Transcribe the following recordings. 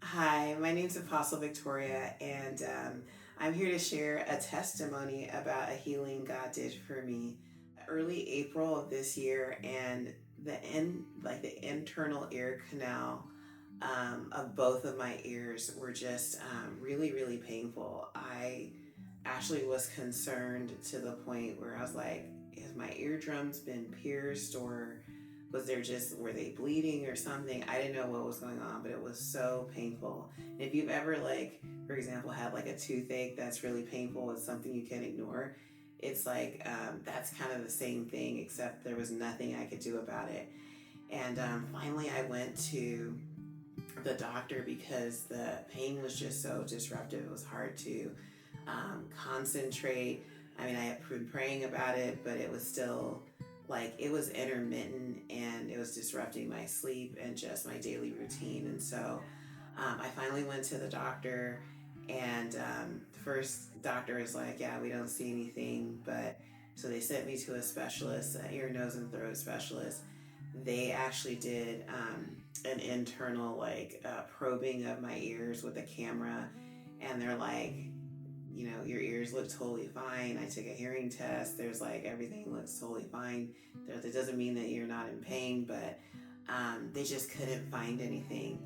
Hi, my name's Apostle Victoria, and I'm here to share a testimony about a healing God did for me early April of this year, and the internal ear canal of both of my ears were just really, really painful. I actually was concerned to the point where I was like, has my eardrums been pierced, or were they bleeding or something? I didn't know what was going on, but it was so painful. And if you've ever, like, for example, had like a toothache that's really painful, it's something you can't ignore. It's like that's kind of the same thing, except there was nothing I could do about it. And finally, I went to the doctor because the pain was just so disruptive. It was hard to concentrate. I mean, I had been praying about it, but it was still like it was intermittent and it was disrupting my sleep and just my daily routine. And so I finally went to the doctor, and the first doctor was like, "Yeah, we don't see anything," but so they sent me to a specialist, an ear, nose, and throat specialist. They actually did an internal probing of my ears with a camera, and they're like, your ears look totally fine. I took a hearing test. There's like everything looks totally fine. That doesn't mean that you're not in pain, but they just couldn't find anything.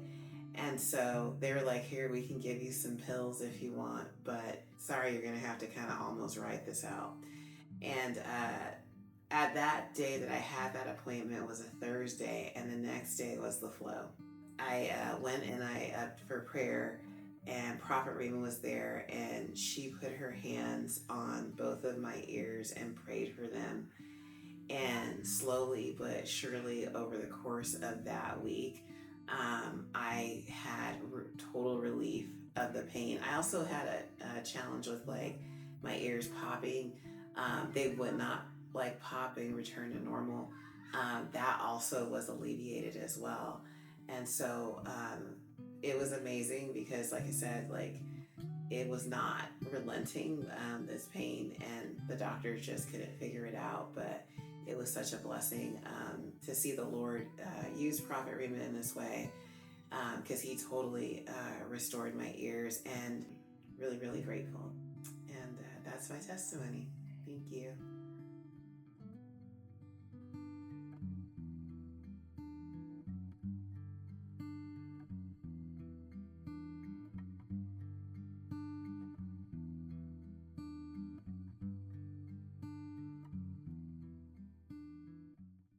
And so they were like, here, we can give you some pills if you want, but sorry, you're going to have to kind of almost write this out. And at that day that I had that appointment was a Thursday, and the next day was the flow. I went and I upped for prayer, and Prophet Raymond was there, and she put her hands on both of my ears and prayed for them. And slowly but surely, over the course of that week, I had total relief of the pain. I also had a challenge with like my ears popping. They would not like pop and return to normal. That also was alleviated as well. And so it was amazing because, like I said, like it was not relenting, this pain, and the doctors just couldn't figure it out. But it was such a blessing to see the Lord use Prophet Raymond in this way, because he totally restored my ears, and really, really grateful. And that's my testimony. Thank you.